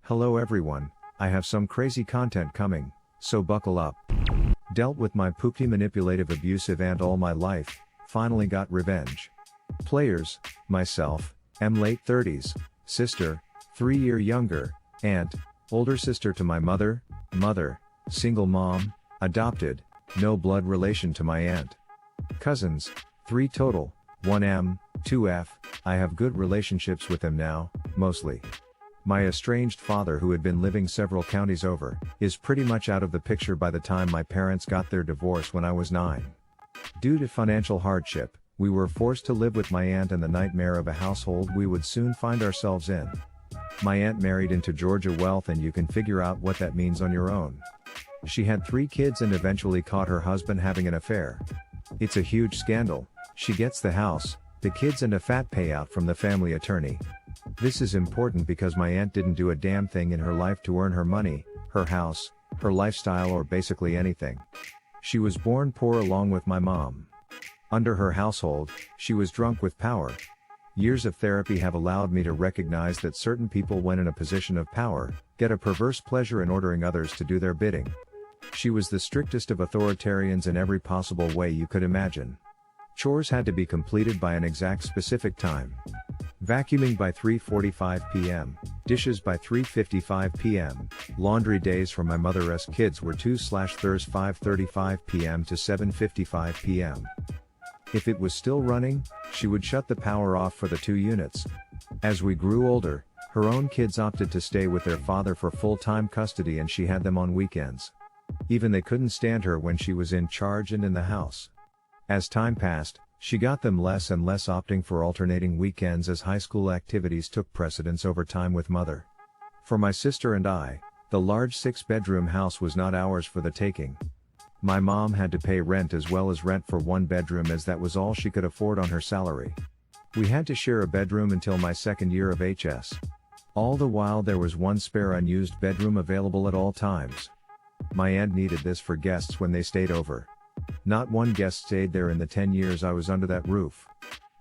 Hello everyone, I have some crazy content coming, so buckle up. Dealt with my poopy manipulative abusive aunt all my life, finally got revenge. Players, myself, am late 30s, sister, 3-year younger, aunt, older sister to my mother, single mom, adopted, no blood relation to my aunt. Cousins, 3 total, 1M, 2F, I have good relationships with them now, mostly. My estranged father, who had been living several counties over, is pretty much out of the picture by the time my parents got their divorce when I was 9. Due to financial hardship, we were forced to live with my aunt and the nightmare of a household we would soon find ourselves in. My aunt married into Georgia wealth, and you can figure out what that means on your own. She had 3 kids and eventually caught her husband having an affair. It's a huge scandal. She gets the house, the kids, and a fat payout from the family attorney. This is important because my aunt didn't do a damn thing in her life to earn her money, her house, her lifestyle, or basically anything. She was born poor along with my mom. Under her household, she was drunk with power. Years of therapy have allowed me to recognize that certain people, when in a position of power, get a perverse pleasure in ordering others to do their bidding. She was the strictest of authoritarians in every possible way you could imagine. Chores had to be completed by an exact specific time. Vacuuming by 3:45 p.m., dishes by 3:55 p.m., laundry days for my mother's kids were 2/Thurs 5:35 p.m. to 7:55 p.m. If it was still running, she would shut the power off for the 2 units. As we grew older, her own kids opted to stay with their father for full-time custody, and she had them on weekends. Even they couldn't stand her when she was in charge and in the house. As time passed, she got them less and less, opting for alternating weekends as high school activities took precedence over time with mother. For my sister and I, the large 6-bedroom house was not ours for the taking. My mom had to pay rent as well as rent for 1 bedroom, as that was all she could afford on her salary. We had to share a bedroom until my 2nd year of HS. All the while there was 1 spare unused bedroom available at all times. My aunt needed this for guests when they stayed over. Not one guest stayed there in the 10 years I was under that roof.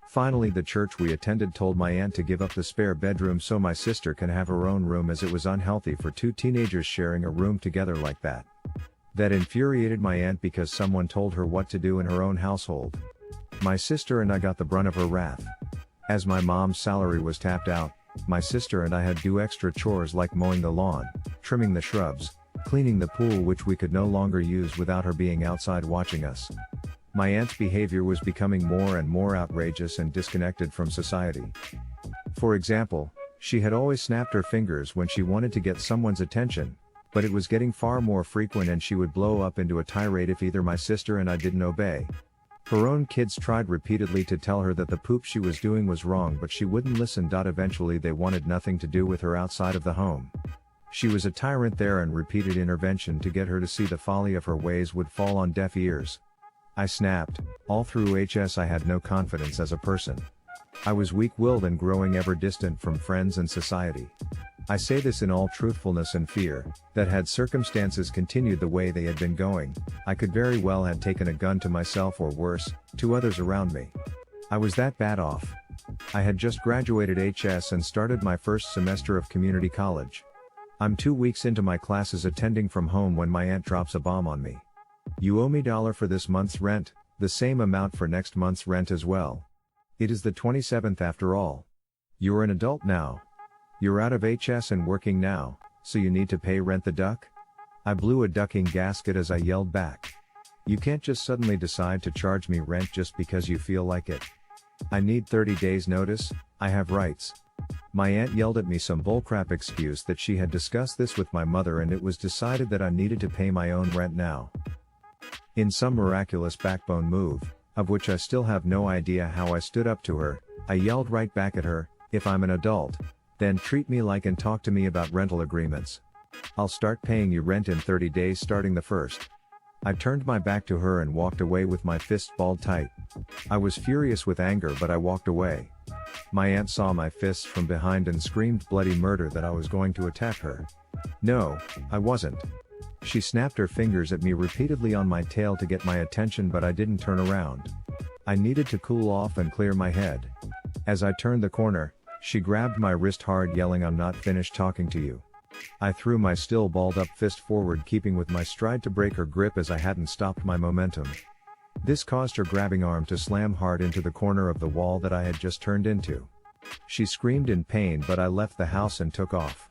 Finally, the church we attended told my aunt to give up the spare bedroom so my sister can have her own room, as it was unhealthy for 2 teenagers sharing a room together like that. That infuriated my aunt because someone told her what to do in her own household. My sister and I got the brunt of her wrath. As my mom's salary was tapped out, my sister and I had to do extra chores like mowing the lawn, trimming the shrubs, cleaning the pool, which we could no longer use without her being outside watching us. My aunt's behavior was becoming more and more outrageous and disconnected from society. For example, she had always snapped her fingers when she wanted to get someone's attention, but it was getting far more frequent, and she would blow up into a tirade if either my sister and I didn't obey. Her own kids tried repeatedly to tell her that the poop she was doing was wrong, but she wouldn't listen. Eventually they wanted nothing to do with her outside of the home. She was a tyrant there, and repeated intervention to get her to see the folly of her ways would fall on deaf ears. I snapped. All through HS I had no confidence as a person. I was weak-willed and growing ever distant from friends and society. I say this in all truthfulness and fear, that had circumstances continued the way they had been going, I could very well have taken a gun to myself, or worse, to others around me. I was that bad off. I had just graduated HS and started my first semester of community college. I'm 2 weeks into my classes attending from home when my aunt drops a bomb on me. "You owe me $1 for this month's rent, the same amount for next month's rent as well. It is the 27th after all. You're an adult now. You're out of HS and working now, so you need to pay rent, the duck?" I blew a ducking gasket as I yelled back. "You can't just suddenly decide to charge me rent just because you feel like it. I need 30 days notice, I have rights." My aunt yelled at me some bullcrap excuse that she had discussed this with my mother, and it was decided that I needed to pay my own rent now. In some miraculous backbone move, of which I still have no idea how I stood up to her, I yelled right back at her, "If I'm an adult, then treat me like and talk to me about rental agreements. I'll start paying you rent in 30 days starting the 1st. I turned my back to her and walked away with my fists balled tight. I was furious with anger, but I walked away. My aunt saw my fists from behind and screamed bloody murder that I was going to attack her. No, I wasn't. She snapped her fingers at me repeatedly on my tail to get my attention, but I didn't turn around. I needed to cool off and clear my head. As I turned the corner, she grabbed my wrist hard, yelling, "I'm not finished talking to you. I threw my still balled up fist forward, keeping with my stride to break her grip as I hadn't stopped my momentum. This caused her grabbing arm to slam hard into the corner of the wall that I had just turned into. She screamed in pain, but I left the house and took off.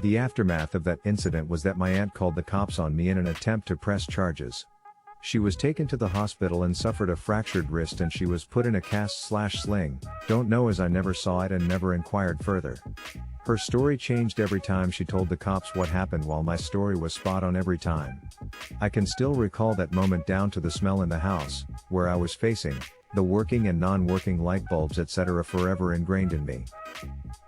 The aftermath of that incident was that my aunt called the cops on me in an attempt to press charges. She was taken to the hospital and suffered a fractured wrist, and she was put in a cast/sling. Don't know, as I never saw it and never inquired further. Her story changed every time she told the cops what happened, while my story was spot on every time. I can still recall that moment down to the smell in the house, where I was facing, the working and non-working light bulbs, etc., forever ingrained in me.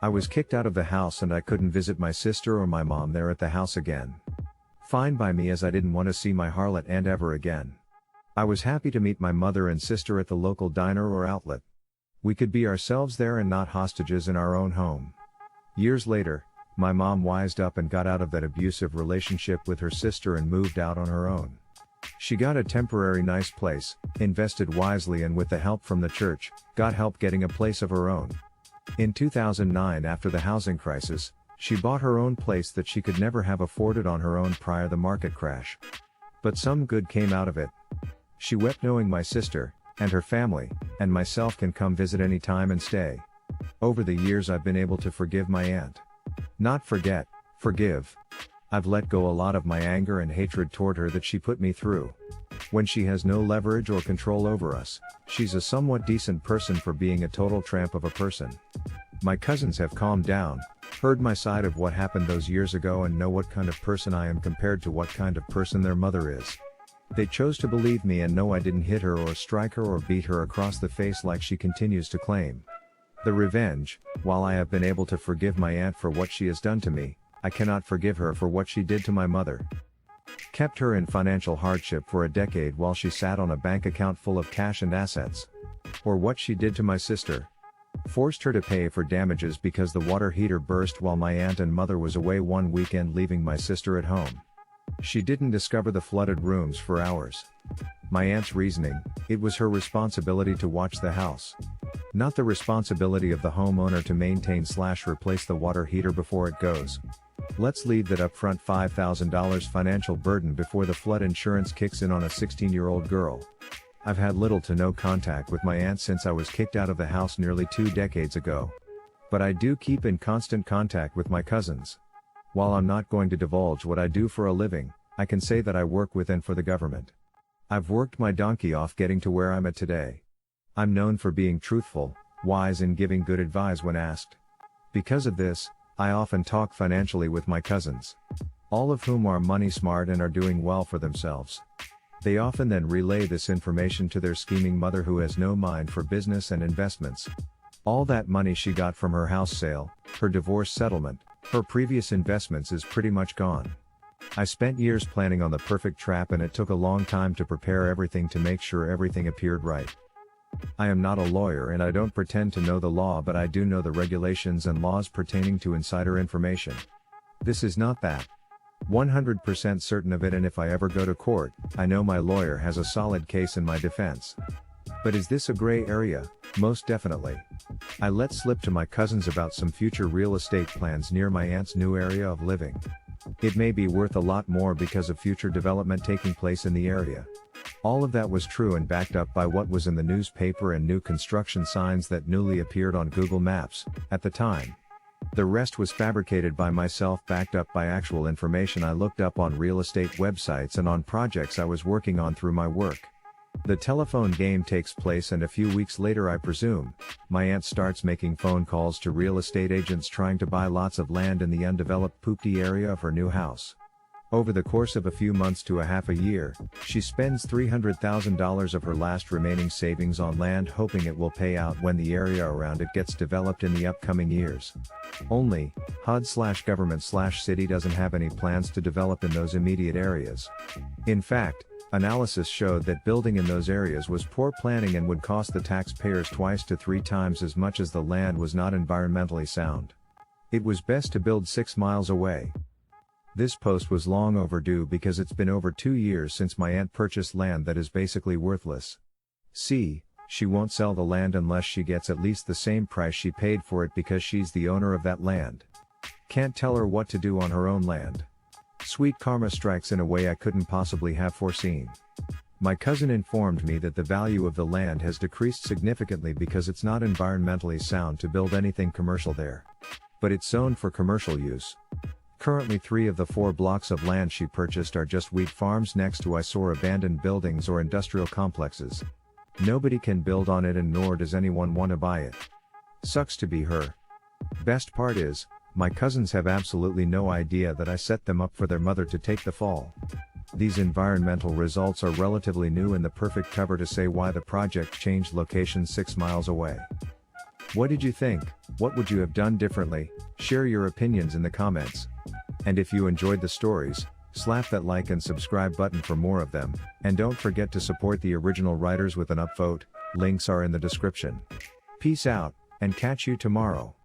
I was kicked out of the house and I couldn't visit my sister or my mom there at the house again. Fine by me, as I didn't want to see my harlot aunt ever again. I was happy to meet my mother and sister at the local diner or outlet. We could be ourselves there and not hostages in our own home. Years later, my mom wised up and got out of that abusive relationship with her sister and moved out on her own. She got a temporary nice place, invested wisely, and with the help from the church, got help getting a place of her own. In 2009, after the housing crisis, she bought her own place that she could never have afforded on her own prior to the market crash. But some good came out of it. She wept knowing my sister, and her family, and myself can come visit any time and stay. Over the years, I've been able to forgive my aunt. Not forget, forgive. I've let go a lot of my anger and hatred toward her that she put me through. When she has no leverage or control over us, she's a somewhat decent person for being a total tramp of a person. My cousins have calmed down, heard my side of what happened those years ago, and know what kind of person I am compared to what kind of person their mother is. They chose to believe me and know I didn't hit her or strike her or beat her across the face like she continues to claim. The revenge, while I have been able to forgive my aunt for what she has done to me, I cannot forgive her for what she did to my mother. Kept her in financial hardship for a decade while she sat on a bank account full of cash and assets. Or what she did to my sister. Forced her to pay for damages because the water heater burst while my aunt and mother was away one weekend, leaving my sister at home. She didn't discover the flooded rooms for hours. My aunt's reasoning: it was her responsibility to watch the house. Not the responsibility of the homeowner to maintain/replace the water heater before it goes. Let's leave that upfront $5,000 financial burden before the flood insurance kicks in on a 16-year-old girl. I've had little to no contact with my aunt since I was kicked out of the house nearly 2 decades ago. But I do keep in constant contact with my cousins. While I'm not going to divulge what I do for a living, I can say that I work with and for the government. I've worked my donkey off getting to where I'm at today. I'm known for being truthful, wise, and giving good advice when asked. Because of this, I often talk financially with my cousins. All of whom are money smart and are doing well for themselves. They often then relay this information to their scheming mother, who has no mind for business and investments. All that money she got from her house sale, her divorce settlement, her previous investments is pretty much gone. I spent years planning on the perfect trap, and it took a long time to prepare everything to make sure everything appeared right. I am not a lawyer and I don't pretend to know the law, but I do know the regulations and laws pertaining to insider information. This is not that. 100% certain of it, and if I ever go to court, I know my lawyer has a solid case in my defense. But is this a gray area? Most definitely. I let slip to my cousins about some future real estate plans near my aunt's new area of living. It may be worth a lot more because of future development taking place in the area. All of that was true and backed up by what was in the newspaper and new construction signs that newly appeared on Google Maps at the time. The rest was fabricated by myself, backed up by actual information I looked up on real estate websites and on projects I was working on through my work. The telephone game takes place, and a few weeks later, I presume, my aunt starts making phone calls to real estate agents trying to buy lots of land in the undeveloped poopty area of her new house. Over the course of a few months to a half a year, she spends $300,000 of her last remaining savings on land, hoping it will pay out when the area around it gets developed in the upcoming years. Only, HUD/government/city doesn't have any plans to develop in those immediate areas. In fact, analysis showed that building in those areas was poor planning and would cost the taxpayers 2 to 3 times as much, as the land was not environmentally sound. It was best to build 6 miles away. This post was long overdue because it's been over 2 years since my aunt purchased land that is basically worthless. See, she won't sell the land unless she gets at least the same price she paid for it, because she's the owner of that land. Can't tell her what to do on her own land. Sweet karma strikes in a way I couldn't possibly have foreseen. My cousin informed me that the value of the land has decreased significantly because it's not environmentally sound to build anything commercial there. But it's zoned for commercial use. Currently 3 of the 4 blocks of land she purchased are just wheat farms next to eyesore abandoned buildings or industrial complexes. Nobody can build on it and nor does anyone want to buy it. Sucks to be her. Best part is, my cousins have absolutely no idea that I set them up for their mother to take the fall. These environmental results are relatively new and the perfect cover to say why the project changed location 6 miles away. What did you think? What would you have done differently? Share your opinions in the comments. And if you enjoyed the stories, slap that like and subscribe button for more of them, and don't forget to support the original writers with an upvote. Links are in the description. Peace out, and catch you tomorrow.